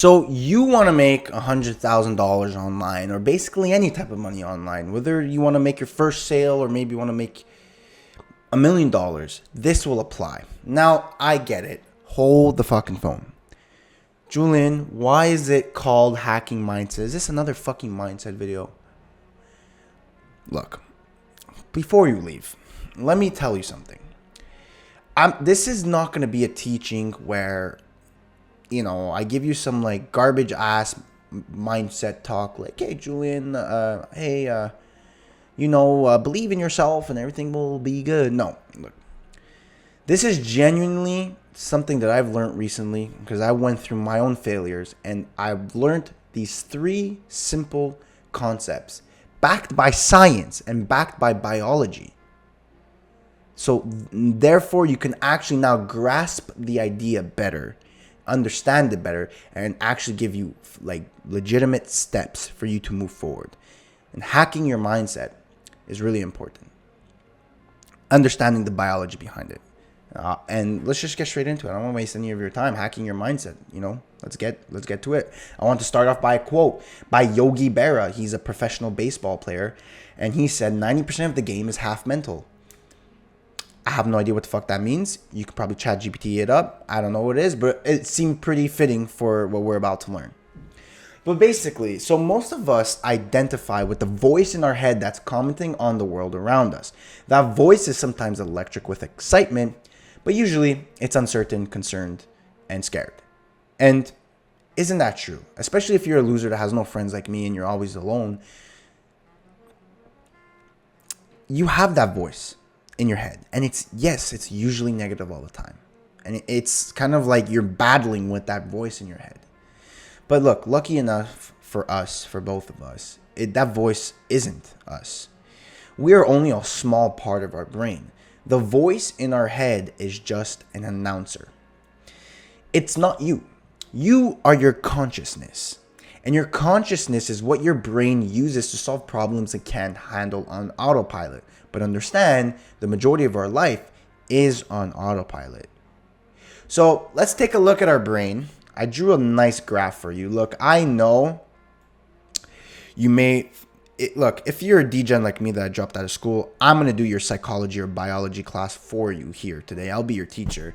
So you want to make $100,000 online, or basically any type of money online, whether you want to make your first sale or maybe you want to make $1,000,000. This will apply. Now, I get it. Hold the fucking phone. Julian, why is it called hacking mindset? Is this another fucking mindset video? Look, before you leave, let me tell you something. This is not going to be a teaching where, I give you some like garbage ass mindset talk like, hey, Julian, believe in yourself and everything will be good. No, look, this is genuinely something that I've learned recently because I went through my own failures, and I've learned these 3 simple concepts backed by science and backed by biology. So therefore, you can actually now grasp the idea better, understand it better, and actually give you like legitimate steps for you to move forward. And hacking your mindset is really important. Understanding the biology behind it. And let's just get straight into it. I don't want to waste any of your time hacking your mindset. Let's get to it. I want to start off by a quote by Yogi Berra. He's a professional baseball player, and he said 90% of the game is half mental. I have no idea what the fuck that means. You could probably chat GPT it up. I don't know what it is, but it seemed pretty fitting for what we're about to learn. But basically, so most of us identify with the voice in our head that's commenting on the world around us. That voice is sometimes electric with excitement, but usually it's uncertain, concerned, and scared. And isn't that true? Especially if you're a loser that has no friends like me and you're always alone. You have that voice in your head, and it's usually negative all the time, and it's kind of like you're battling with that voice in your head. But look, lucky enough for us, for both of us, that voice isn't us. We are only a small part of our brain. The voice in our head is just an announcer. It's not you. You are your consciousness, and your consciousness is what your brain uses to solve problems it can't handle on autopilot. But understand, the majority of our life is on autopilot. So let's take a look at our brain. I drew a nice graph for you. Look, I know you may... Look, if you're a degen like me that dropped out of school, I'm going to do your psychology or biology class for you here today. I'll be your teacher.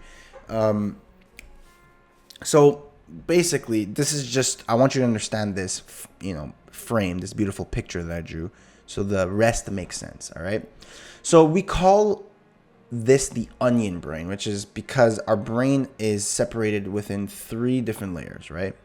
So basically, this is just... I want you to understand this, frame, this beautiful picture that I drew, so the rest makes sense, all right? So we call this the onion brain, which is because our brain is separated within 3 different layers, right?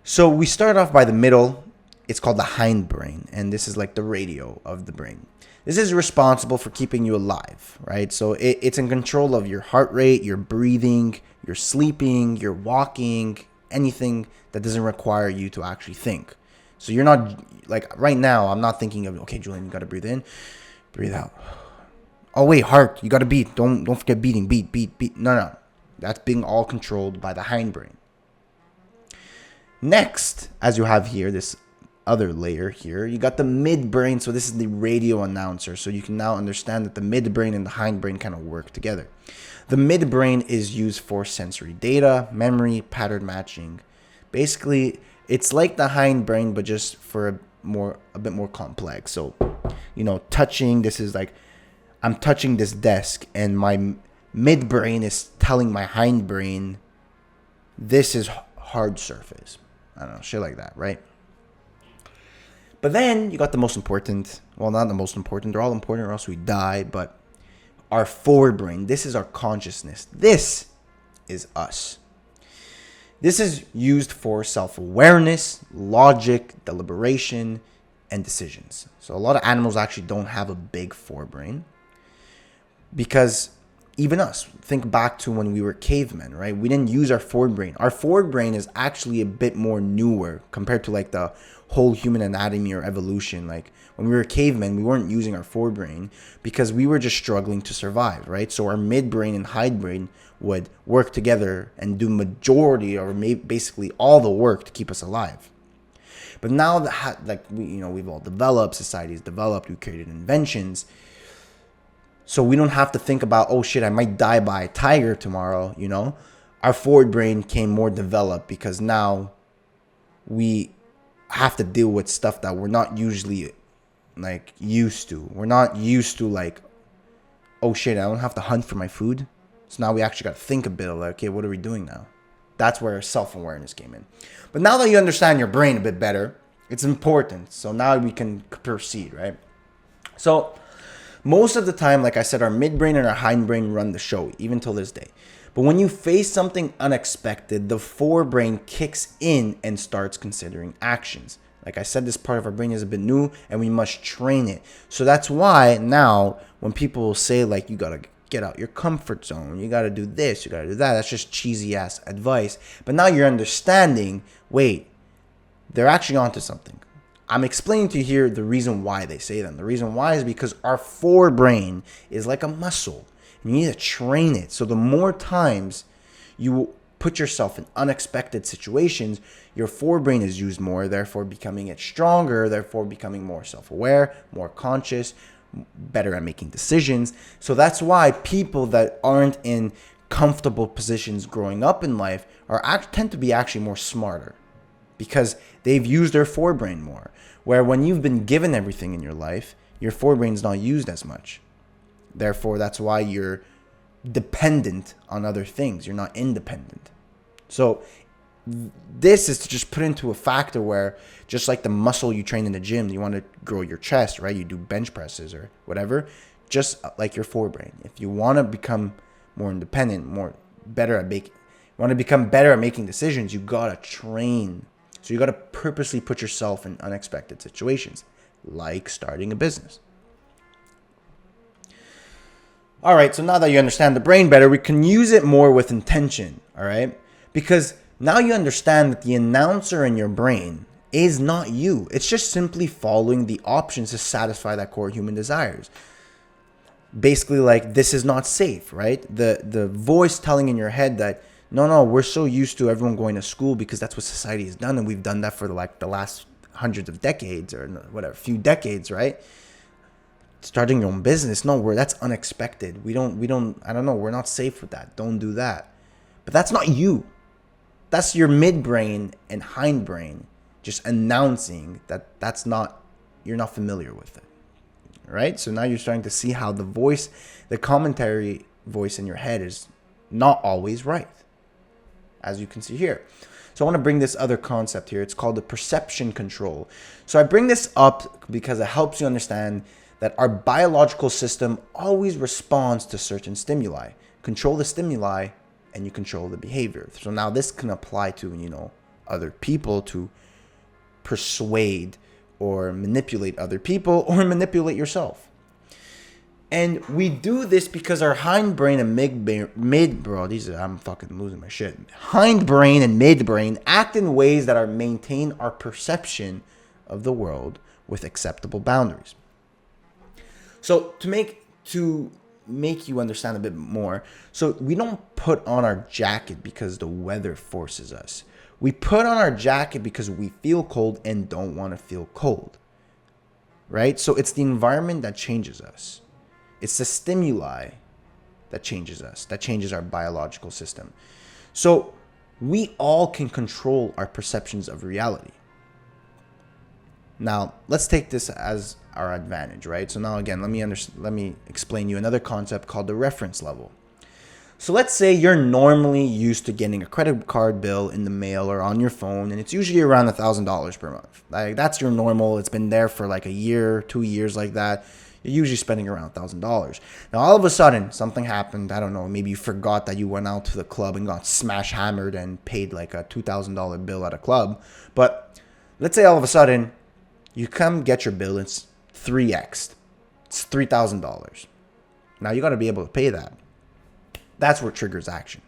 So we start off by the middle. It's called the hindbrain, and this is like the radio of the brain. This is responsible for keeping you alive, right? So it's in control of your heart rate, your breathing, your sleeping, your walking, anything that doesn't require you to actually think. So you're not, like right now, I'm not thinking of, okay, Julian, you got to breathe in, breathe out. Oh, wait, heart, you got to beat. Don't forget beating, beat. No. That's being all controlled by the hindbrain. Next, as you have here, this other layer here, you got the midbrain. So this is the radio announcer. So you can now understand that the midbrain and the hindbrain kind of work together. The midbrain is used for sensory data, memory, pattern matching. Basically, it's like the hindbrain, but just for a bit more complex. So, touching, this is like, I'm touching this desk, and my midbrain is telling my hindbrain, this is hard surface. I don't know, shit like that, right? But then you got the most important, well, not the most important, they're all important or else we die, but our forebrain. This is our consciousness. This is us. This is used for self-awareness, logic, deliberation, and decisions. So a lot of animals actually don't have a big forebrain, because even us, think back to when we were cavemen, right? We didn't use our forebrain. Our forebrain is actually a bit more newer compared to like the whole human anatomy or evolution. Like when we were cavemen, we weren't using our forebrain because we were just struggling to survive, right? So our midbrain and hindbrain would work together and do majority or basically all the work to keep us alive. But now that we've all developed, society's developed, we created inventions. So we don't have to think about, oh shit, I might die by a tiger tomorrow, our forward brain came more developed because now we have to deal with stuff that we're not usually like used to. We're not used to like, oh shit, I don't have to hunt for my food. So now we actually got to think a bit of like, okay, what are we doing now? That's where self-awareness came in. But now that you understand your brain a bit better, it's important. So now we can proceed, right? So most of the time, like I said, our midbrain and our hindbrain run the show, even till this day. But when you face something unexpected, the forebrain kicks in and starts considering actions. Like I said, this part of our brain is a bit new and we must train it. So that's why now when people say like, you got to get out your comfort zone, you got to do this, you got to do that, that's just cheesy ass advice. But now you're understanding, wait, they're actually onto something. I'm explaining to you here the reason why they say them. The reason why is because our forebrain is like a muscle. You need to train it. So the more times you put yourself in unexpected situations, your forebrain is used more, therefore becoming it stronger, therefore becoming more self-aware, more conscious, better at making decisions. So that's why people that aren't in comfortable positions growing up in life tend to be actually more smarter because they've used their forebrain more. Where when you've been given everything in your life, your forebrain's not used as much. Therefore, that's why you're dependent on other things. You're not independent. So this is to just put into a factor where just like the muscle you train in the gym, you want to grow your chest, right? You do bench presses or whatever, just like your forebrain. If you want to become more independent, want to become better at making decisions, you got to train. So you got to purposely put yourself in unexpected situations, like starting a business. All right, so now that you understand the brain better, we can use it more with intention, all right? Because now you understand that the announcer in your brain is not you. It's just simply following the options to satisfy that core human desires. Basically, like, this is not safe, right? The voice telling in your head that, no, we're so used to everyone going to school because that's what society has done, and we've done that for like the last hundreds of decades or whatever, few decades, right? Starting your own business, that's unexpected. I don't know, we're not safe with that. Don't do that. But that's not you. That's your midbrain and hindbrain just announcing that you're not familiar with it. Right? So now you're starting to see how the commentary voice in your head is not always right, as you can see here. So I want to bring this other concept here. It's called the perception control. So I bring this up because it helps you understand that our biological system always responds to certain stimuli. Control the stimuli and you control the behavior. So now this can apply to, other people, to persuade or manipulate other people or manipulate yourself. And we do this because our hindbrain and I'm fucking losing my shit. Hindbrain and midbrain act in ways that maintain our perception of the world with acceptable boundaries. So to make you understand a bit more, so we don't put on our jacket because the weather forces us. We put on our jacket because we feel cold and don't want to feel cold, right? So it's the environment that changes us. It's the stimuli that changes us, that changes our biological system. So we all can control our perceptions of reality. Now, let's take this as our advantage, right? So now again, let me explain you another concept called the reference level. So let's say you're normally used to getting a credit card bill in the mail or on your phone, and it's usually around $1,000 per month. Like, that's your normal. It's been there for like a year, 2 years like that. You're usually spending around $1,000. Now, all of a sudden, something happened. I don't know. Maybe you forgot that you went out to the club and got smash hammered and paid like a $2,000 bill at a club. But let's say all of a sudden, you come get your bill. It's 3x. It's $3,000. Now, you got to be able to pay that. That's what triggers action.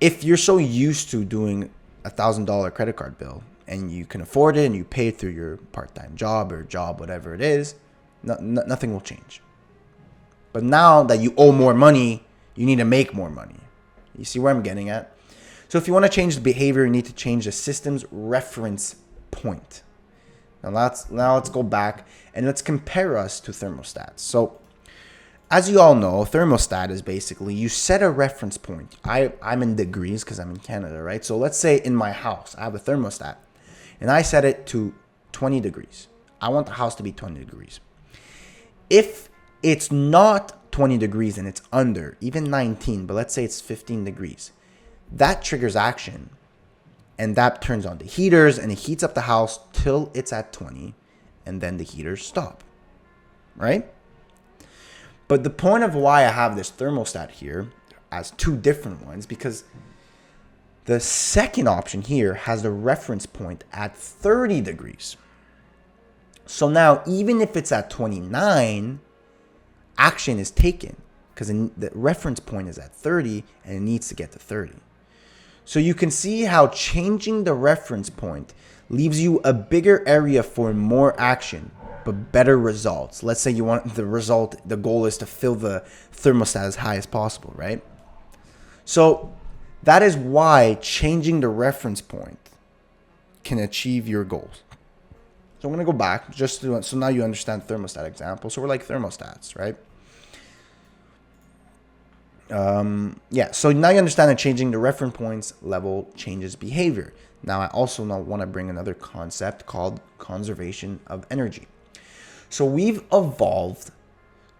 If you're so used to doing $1,000 credit card bill and you can afford it and you pay it through your part-time job or job, whatever it is, nothing will change. But now that you owe more money, you need to make more money. You see where I'm getting at? So if you want to change the behavior, you need to change the system's reference point. Now let's go back and let's compare us to thermostats. So as you all know, thermostat is basically you set a reference point. I'm in degrees because I'm in Canada, right? So let's say in my house, I have a thermostat and I set it to 20 degrees. I want the house to be 20 degrees. If it's not 20 degrees and it's under, even 19, but let's say it's 15 degrees, that triggers action and that turns on the heaters and it heats up the house till it's at 20 and then the heaters stop, right? But the point of why I have this thermostat here as two different ones, because the second option here has the reference point at 30 degrees. So now, even if it's at 29, action is taken because the reference point is at 30 and it needs to get to 30. So you can see how changing the reference point leaves you a bigger area for more action, but better results. Let's say you want the goal is to fill the thermostat as high as possible, right? So that is why changing the reference point can achieve your goals. So I'm going to go back so now you understand thermostat example. So we're like thermostats, right? So now you understand that changing the reference points level changes behavior. Now I also want to bring another concept called conservation of energy. So we've evolved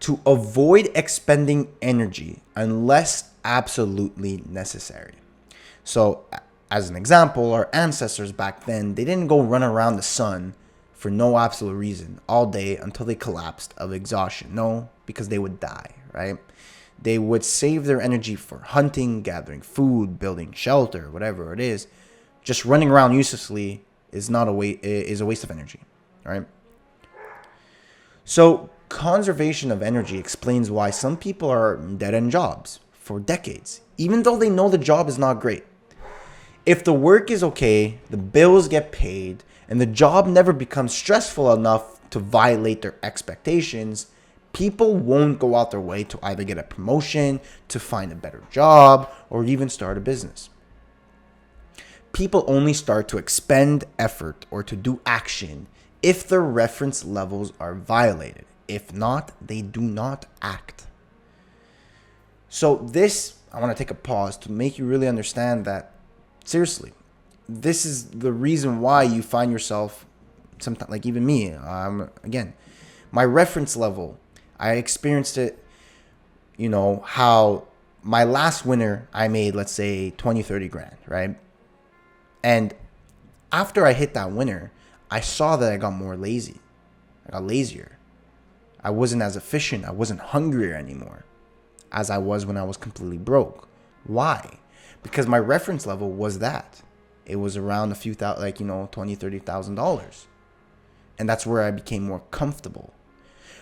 to avoid expending energy unless absolutely necessary. So as an example, our ancestors back then, they didn't go run around the sun for no absolute reason all day until they collapsed of exhaustion. No, because they would die, right? They would save their energy for hunting, gathering food, building shelter, whatever it is. Just running around uselessly is a waste of energy, right? So conservation of energy explains why some people are dead-end jobs for decades, even though they know the job is not great. If the work is okay, the bills get paid, and the job never becomes stressful enough to violate their expectations, people won't go out their way to either get a promotion, to find a better job, or even start a business. People only start to expend effort or to do action if their reference levels are violated. If not, they do not act. So I want to take a pause to make you really understand that, seriously, this is the reason why you find yourself, sometimes, like even me, again, my reference level, I experienced it, how my last winter, I made, let's say, 20, 30 grand, right? And after I hit that winter, I saw that I got more lazy. I got lazier. I wasn't as efficient. I wasn't hungrier anymore as I was when I was completely broke. Why? Because my reference level was that. It was around a few thousand, like, $20,000, $30,000. And that's where I became more comfortable.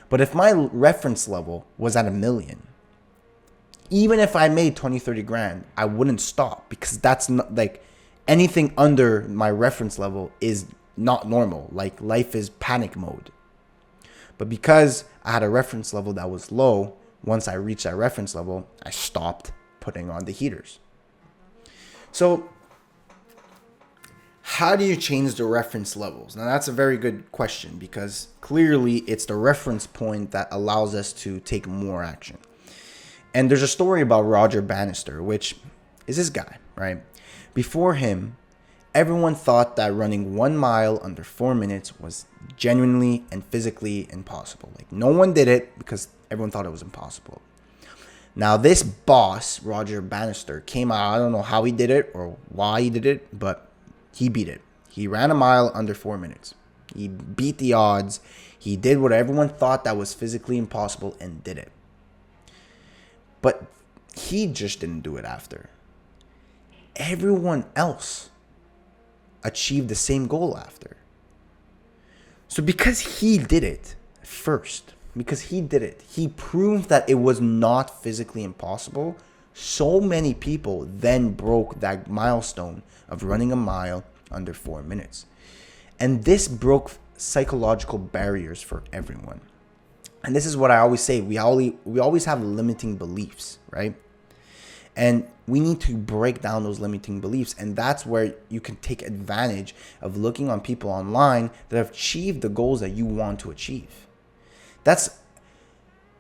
But if my reference level was at $1 million, even if I made 20, 30 grand, I wouldn't stop, because that's not like anything under my reference level is not normal. Like, life is panic mode. But because I had a reference level that was low, once I reached that reference level, I stopped putting on the heaters. So how do you change the reference levels? Now, that's a very good question, because clearly it's the reference point that allows us to take more action. And there's a story about Roger Bannister, which is this guy, right? Before him, everyone thought that running 1 mile under 4 minutes was genuinely and physically impossible. Like, no one did it because everyone thought it was impossible. Now, this boss, Roger Bannister, came out. I don't know how he did it or why he did it, but he beat it. He ran a mile under 4 minutes. He beat the odds. He did what everyone thought that was physically impossible and did it. But he just didn't do it after. Everyone else achieved the same goal after. So because he did it first, he proved that it was not physically impossible. So many people then broke that milestone of running a mile under 4 minutes. And this broke psychological barriers for everyone. And this is what I always say. We always have limiting beliefs, right? And we need to break down those limiting beliefs. And that's where you can take advantage of looking on people online that have achieved the goals that you want to achieve. That's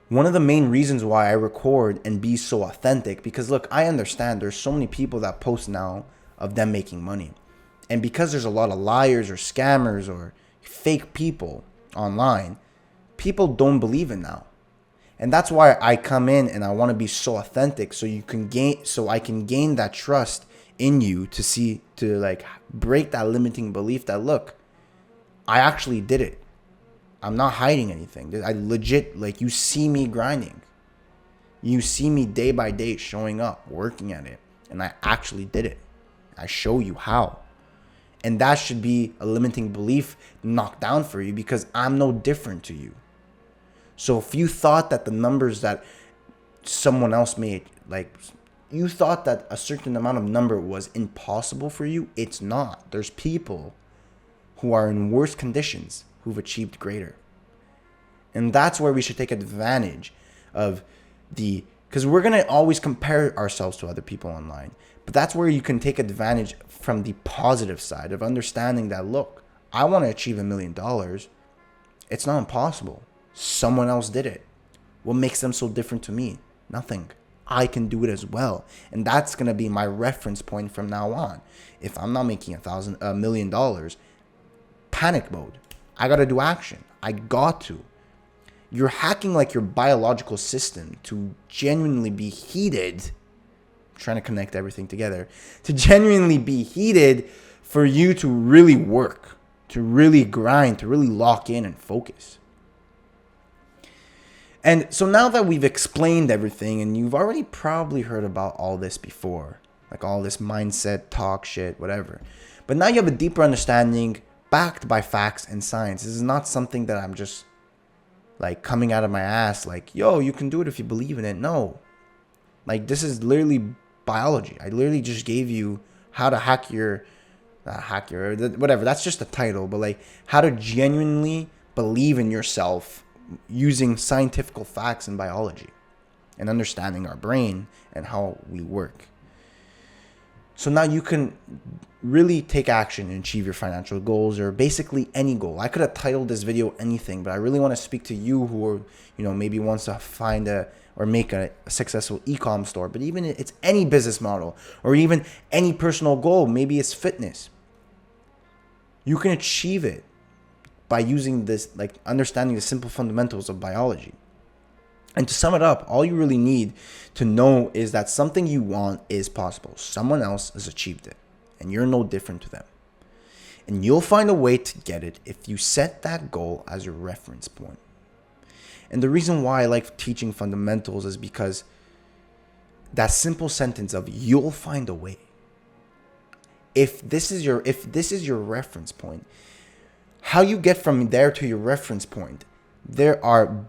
One of the main reasons why I record and be so authentic, because look, I understand there's so many people that post now of them making money. And because there's a lot of liars or scammers or fake people online, people don't believe it now. And that's why I come in and I want to be so authentic so I can gain that trust in you to like break that limiting belief that look, I actually did it. I'm not hiding anything. I legit, like, you see me grinding. You see me day by day showing up, working at it. And I actually did it. I show you how. And that should be a limiting belief knocked down for you because I'm no different to you. So if you thought that the numbers that someone else made, like you thought that a certain amount of number was impossible for you, it's not. There's people who are in worse conditions who've achieved greater. And that's where we should take advantage of because we're going to always compare ourselves to other people online. But that's where you can take advantage from the positive side of understanding that, look, I want to achieve $1 million. It's not impossible. Someone else did it. What makes them so different to me? Nothing. I can do it as well. And that's going to be my reference point from now on. If I'm not making $1 million, panic mode. I got to do action. I got to. You're hacking like your biological system to genuinely be heated. I'm trying to connect everything together. To genuinely be heated for you to really work, to really grind, to really lock in and focus. And so now that we've explained everything, and you've already probably heard about all this before, like all this mindset, talk, shit, whatever. But now you have a deeper understanding backed by facts and science. This is not something that I'm just like coming out of my ass like, yo, you can do it if you believe in it. No. Like, this is literally biology. I literally just gave you how to whatever. That's just the title. But like how to genuinely believe in yourself using scientific facts and biology and understanding our brain and how we work. So now you can really take action and achieve your financial goals, or basically any goal. I could have titled this video anything, but I really want to speak to you who are, maybe wants to find or make a successful e-com store. But even it's any business model or even any personal goal. Maybe it's fitness. You can achieve it by using this, like understanding the simple fundamentals of biology. And to sum it up, all you really need to know is that something you want is possible. Someone else has achieved it, and you're no different to them. And you'll find a way to get it if you set that goal as your reference point. And the reason why I like teaching fundamentals is because that simple sentence of "you'll find a way." If this is your reference point, how you get from there to your reference point, there are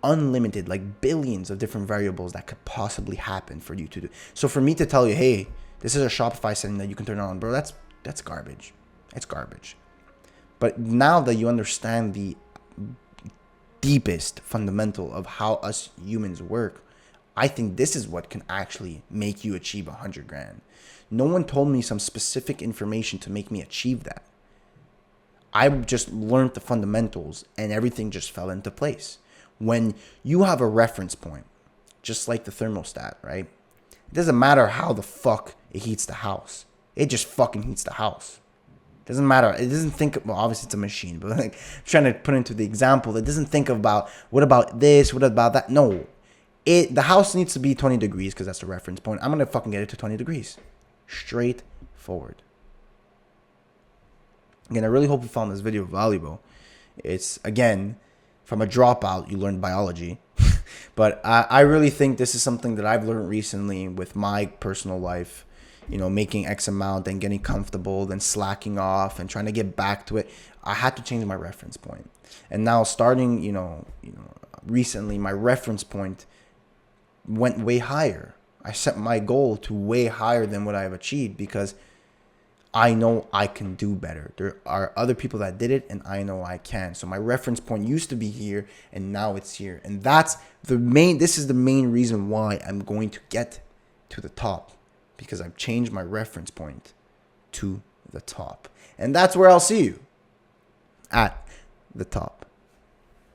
unlimited, like billions of different variables that could possibly happen for you to do. So for me to tell you, hey, this is a Shopify setting that you can turn on, bro, that's garbage. It's garbage. But now that you understand the deepest fundamental of how us humans work, I think this is what can actually make you achieve 100 grand. No one told me some specific information to make me achieve that. I just learned the fundamentals and everything just fell into place. When you have a reference point, just like the thermostat, right? It doesn't matter how the fuck it heats the house. It just fucking heats the house. It doesn't matter. It doesn't think, well, obviously it's a machine, but like trying to put into the example, it doesn't think about what about this, what about that. No, the house needs to be 20 degrees because that's the reference point. I'm going to fucking get it to 20 degrees. Straightforward. Again, I really hope you found this video valuable. It's, again, from a dropout, you learned biology. But I really think this is something that I've learned recently with my personal life. Making X amount and getting comfortable, then slacking off and trying to get back to it. I had to change my reference point. And now starting, recently, my reference point went way higher. I set my goal to way higher than what I've achieved because I know I can do better. There are other people that did it and I know I can. So my reference point used to be here and now it's here. And this is the main reason why I'm going to get to the top, because I've changed my reference point to the top. And that's where I'll see you, at the top.